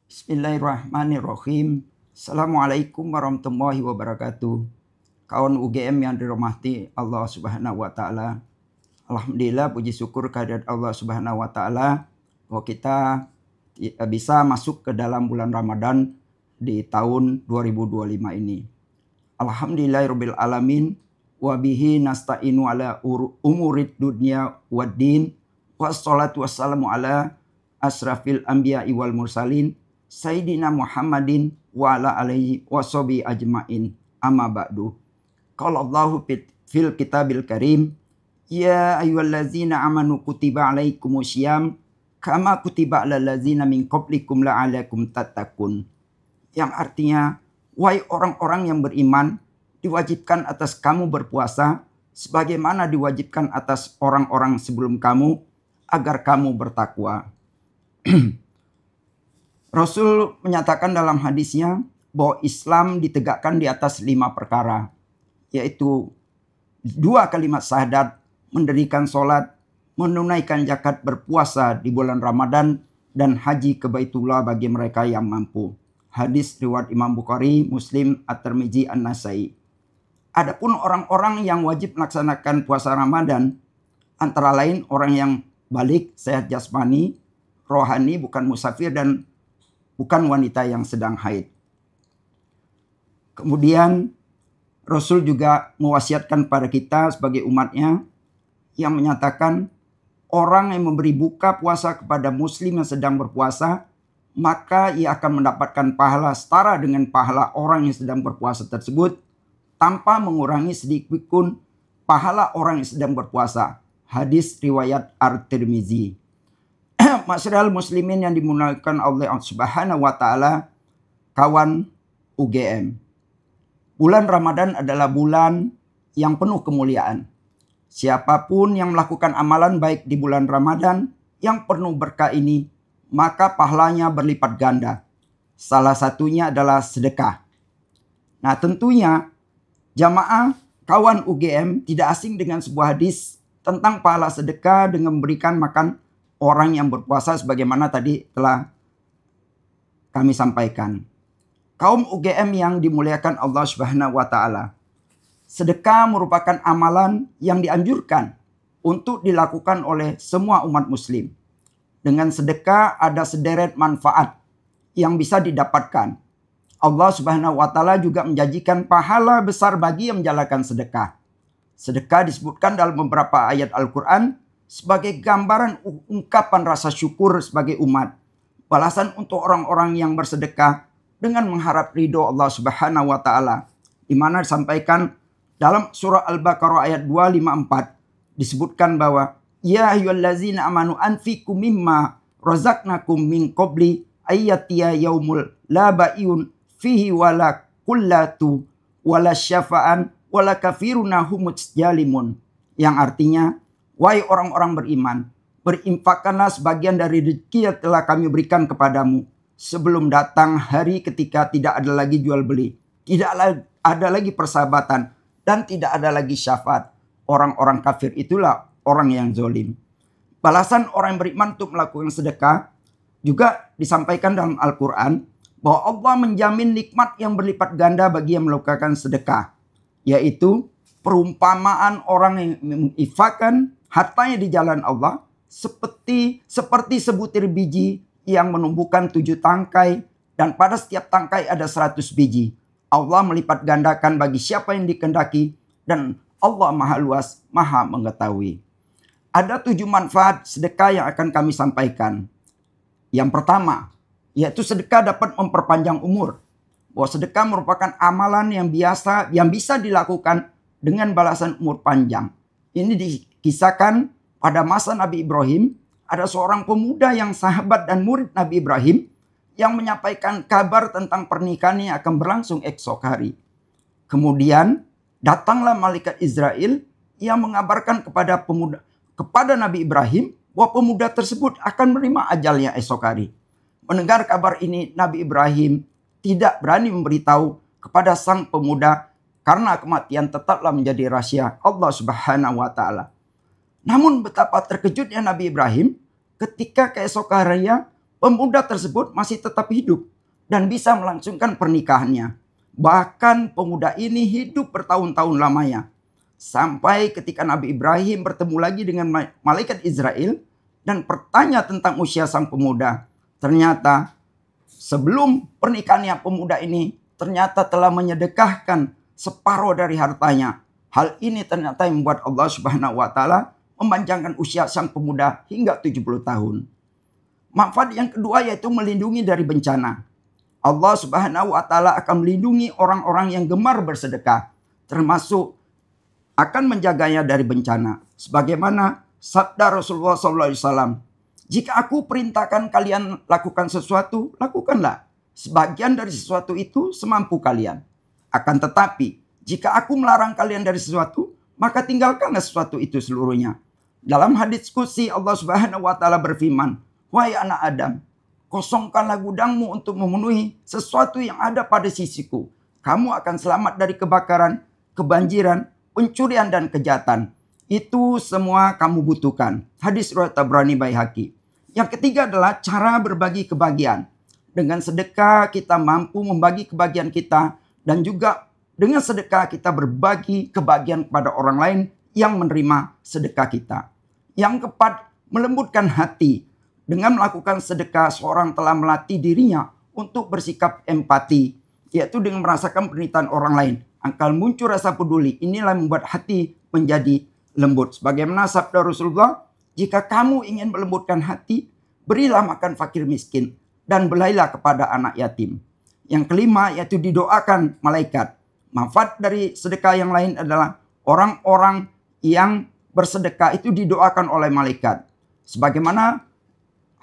Bismillahirrahmanirrahim. Assalamualaikum warahmatullahi wabarakatuh. Kawan UGM yang dirahmati Allah Subhanahu wa taala. Alhamdulillah, puji syukur kehadirat Allah Subhanahu wa taala bahwa kita bisa masuk ke dalam bulan Ramadan di tahun 2025 ini. Alhamdulillahirabbil alamin wa bihi nasta'inu ala umurid dunya waddin. Wassalatu wassalamu ala asrafil anbiya'i wal mursalin Sayyidina Muhammadin wa ala alihi washabi ajmain. Amma ba'du. Qala Allahu fil kitabil karim, ya ayyuhallazina amanu kutiba alaikumusiyam kama kutiba alal ladzina min qablikum la'alakum tattaqun. Yang artinya, wahai orang-orang yang beriman, diwajibkan atas kamu berpuasa sebagaimana diwajibkan atas orang-orang sebelum kamu agar kamu bertakwa. Rasul menyatakan dalam hadisnya bahwa Islam ditegakkan di atas 5 perkara, yaitu 2 kalimat syahadat, mendirikan sholat, menunaikan zakat, berpuasa di bulan Ramadan, dan haji ke Baitullah bagi mereka yang mampu. Hadis riwayat Imam Bukhari, Muslim, At-Tirmidzi, An-Nasai. Adapun orang-orang yang wajib melaksanakan puasa Ramadan, antara lain orang yang balik, sehat jasmani, rohani, bukan musafir, dan bukan wanita yang sedang haid. Kemudian Rasul juga mewasiatkan pada kita sebagai umatnya yang menyatakan orang yang memberi buka puasa kepada muslim yang sedang berpuasa, maka ia akan mendapatkan pahala setara dengan pahala orang yang sedang berpuasa tersebut tanpa mengurangi sedikit pun pahala orang yang sedang berpuasa. Hadis riwayat At-Tirmidzi. Masyarakat muslimin yang dimuliakan Allah Subhanahu wa taala, kawan UGM. Bulan Ramadan adalah bulan yang penuh kemuliaan. Siapapun yang melakukan amalan baik di bulan Ramadan yang penuh berkah ini, maka pahalanya berlipat ganda. Salah satunya adalah sedekah. Nah, tentunya jamaah kawan UGM tidak asing dengan sebuah hadis tentang pahala sedekah dengan memberikan makan orang yang berpuasa sebagaimana tadi telah kami sampaikan. Kaum UGM yang dimuliakan Allah Subhanahu wa taala, sedekah merupakan amalan yang dianjurkan untuk dilakukan oleh semua umat muslim. Dengan sedekah ada sederet manfaat yang bisa didapatkan. Allah Subhanahu wa taala juga menjanjikan pahala besar bagi yang menjalankan sedekah. Sedekah disebutkan dalam beberapa ayat Al-Quran sebagai gambaran ungkapan rasa syukur sebagai umat. Balasan untuk orang-orang yang bersedekah dengan mengharap ridho Allah Subhanahu wa taala. Di mana disampaikan dalam surah Al-Baqarah ayat 254 disebutkan bahwa ya ayyuhallazina amanu anfiqu mimma razaqnakum min qabli ayyatiya yaumul la ba'iyun fihi wala qullatu wala syafa'an wala kafiruna humuz jalimun. Yang artinya, wahai orang-orang beriman, berinfakkanlah sebagian dari rezeki yang telah kami berikan kepadamu sebelum datang hari ketika tidak ada lagi jual beli, tidak ada lagi persahabatan, dan tidak ada lagi syafaat. Orang-orang kafir itulah orang yang zalim. Balasan orang yang beriman untuk melakukan sedekah juga disampaikan dalam Al-Quran bahwa Allah menjamin nikmat yang berlipat ganda bagi yang melakukan sedekah, yaitu perumpamaan orang yang menginfakkan hartanya di jalan Allah seperti sebutir biji yang menumbuhkan 7 tangkai dan pada setiap tangkai ada 100 biji. Allah melipat gandakan bagi siapa yang dikehendaki dan Allah Maha Luas, Maha Mengetahui. Ada 7 manfaat sedekah yang akan kami sampaikan. Yang pertama, yaitu sedekah dapat memperpanjang umur. Bahwa sedekah merupakan amalan yang bisa dilakukan dengan balasan umur panjang. Ini dikisahkan pada masa Nabi Ibrahim, ada seorang pemuda yang sahabat dan murid Nabi Ibrahim yang menyampaikan kabar tentang pernikahan yang akan berlangsung esok hari. Kemudian datanglah malaikat Israel yang mengabarkan kepada Nabi Ibrahim bahwa pemuda tersebut akan menerima ajalnya esok hari. Mendengar kabar ini, Nabi Ibrahim tidak berani memberitahu kepada sang pemuda karena kematian tetaplah menjadi rahasia Allah Subhanahu wa taala. Namun betapa terkejutnya Nabi Ibrahim ketika keesokan harinya pemuda tersebut masih tetap hidup dan bisa melangsungkan pernikahannya. Bahkan pemuda ini hidup bertahun-tahun lamanya. Sampai ketika Nabi Ibrahim bertemu lagi dengan malaikat Israel dan bertanya tentang usia sang pemuda. Ternyata sebelum pernikahannya pemuda ini ternyata telah menyedekahkan separuh dari hartanya. Hal ini ternyata yang membuat Allah Subhanahu wa taala memanjangkan usia sang pemuda hingga 70 tahun. Manfaat yang kedua yaitu melindungi dari bencana. Allah Subhanahu wa taala akan melindungi orang-orang yang gemar bersedekah, termasuk akan menjaganya dari bencana. Sebagaimana sabda Rasulullah SAW, jika aku perintahkan kalian lakukan sesuatu, lakukanlah. Sebagian dari sesuatu itu semampu kalian. Akan tetapi, jika aku melarang kalian dari sesuatu, maka tinggalkanlah sesuatu itu seluruhnya. Dalam hadits qudsi Allah Subhanahu wa taala berfirman, "Wahai anak Adam, kosongkanlah gudangmu untuk memenuhi sesuatu yang ada pada sisiku. Kamu akan selamat dari kebakaran, kebanjiran, pencurian dan kejahatan. Itu semua kamu butuhkan." Hadis riwayat Tabrani Baihaqi. Yang ketiga adalah cara berbagi kebahagiaan. Dengan sedekah kita mampu membagi kebahagiaan kita, dan juga dengan sedekah kita berbagi kebahagiaan kepada orang lain yang menerima sedekah kita. Yang keempat, melembutkan hati. Dengan melakukan sedekah, seorang telah melatih dirinya untuk bersikap empati, yaitu dengan merasakan penderitaan orang lain. Akan muncul rasa peduli. Inilah yang membuat hati menjadi lembut. Sebagaimana sabda Rasulullah, jika kamu ingin melembutkan hati, berilah makan fakir miskin dan belailah kepada anak yatim. Yang kelima yaitu didoakan malaikat. Manfaat dari sedekah yang lain adalah orang-orang yang bersedekah itu didoakan oleh malaikat. Sebagaimana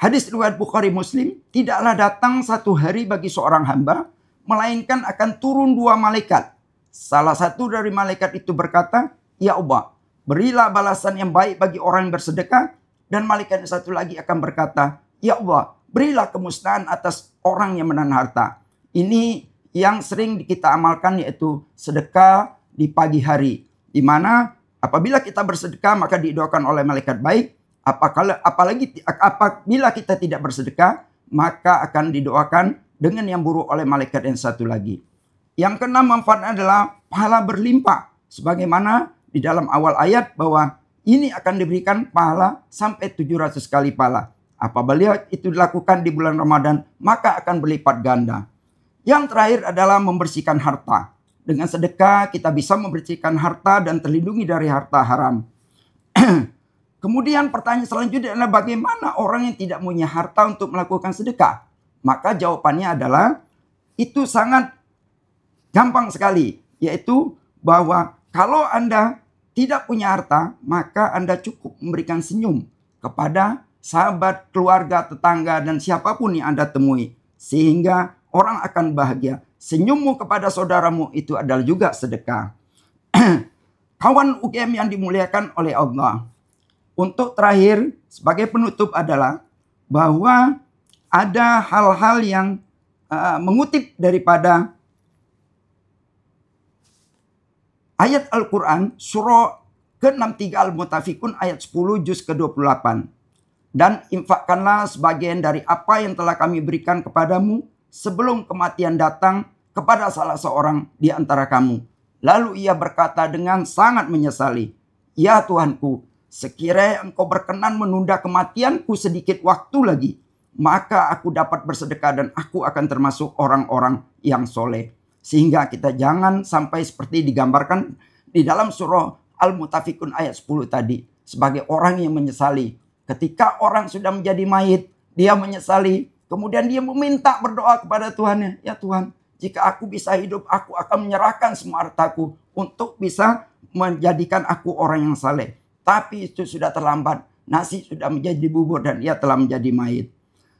hadis riwayat Bukhari Muslim, tidaklah datang satu hari bagi seorang hamba, melainkan akan turun dua malaikat. Salah satu dari malaikat itu berkata, "Ya Allah, berilah balasan yang baik bagi orang yang bersedekah." Dan malaikat yang satu lagi akan berkata, "Ya Allah, berilah kemusnahan atas orang yang menahan harta." Ini yang sering kita amalkan yaitu sedekah di pagi hari. Di mana apabila kita bersedekah maka didoakan oleh malaikat baik. Apabila kita tidak bersedekah maka akan didoakan dengan yang buruk oleh malaikat yang satu lagi. Yang keenam manfaatnya adalah pahala berlimpah. Sebagaimana di dalam awal ayat bahwa ini akan diberikan pahala sampai 700 kali pahala. Apabila itu dilakukan di bulan Ramadan, maka akan berlipat ganda. Yang terakhir adalah membersihkan harta. Dengan sedekah kita bisa membersihkan harta dan terlindungi dari harta haram. Kemudian pertanyaan selanjutnya adalah bagaimana orang yang tidak punya harta untuk melakukan sedekah? Maka jawabannya adalah itu sangat gampang sekali, yaitu bahwa kalau Anda tidak punya harta, maka Anda cukup memberikan senyum kepada sahabat, keluarga, tetangga, dan siapapun yang Anda temui. Sehingga orang akan bahagia. Senyummu kepada saudaramu itu adalah juga sedekah. Kawan UGM yang dimuliakan oleh Allah. Untuk terakhir, sebagai penutup adalah bahwa ada hal-hal yang mengutip daripada ayat Al-Quran surah ke-63 Al-Mutafikun ayat 10 juz ke-28. Dan infakkanlah sebagian dari apa yang telah kami berikan kepadamu sebelum kematian datang kepada salah seorang di antara kamu. Lalu ia berkata dengan sangat menyesali, "Ya Tuhanku, sekiranya engkau berkenan menunda kematianku sedikit waktu lagi, maka aku dapat bersedekah dan aku akan termasuk orang-orang yang soleh." Sehingga kita jangan sampai seperti digambarkan di dalam surah Al-Mutafikun ayat 10 tadi. Sebagai orang yang menyesali. Ketika orang sudah menjadi mayit, dia menyesali. Kemudian dia meminta berdoa kepada Tuhannya. "Ya Tuhan, jika aku bisa hidup, aku akan menyerahkan semua hartaku untuk bisa menjadikan aku orang yang saleh." Tapi itu sudah terlambat. Nasi sudah menjadi bubur dan ia telah menjadi mayit.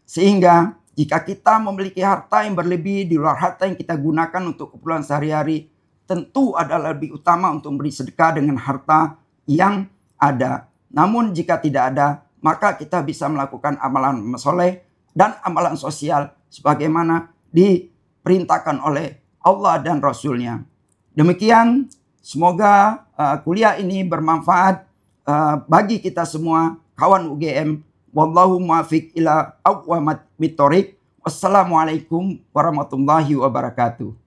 Sehingga jika kita memiliki harta yang berlebih di luar harta yang kita gunakan untuk keperluan sehari-hari, tentu adalah lebih utama untuk memberi sedekah dengan harta yang ada. Namun jika tidak ada, maka kita bisa melakukan amalan soleh dan amalan sosial sebagaimana diperintahkan oleh Allah dan Rasul-Nya. Demikian, semoga kuliah ini bermanfaat bagi kita semua kawan UGM. Wallahu muwaffiq ila aqwamit thoriq. Wassalamualaikum warahmatullahi wabarakatuh.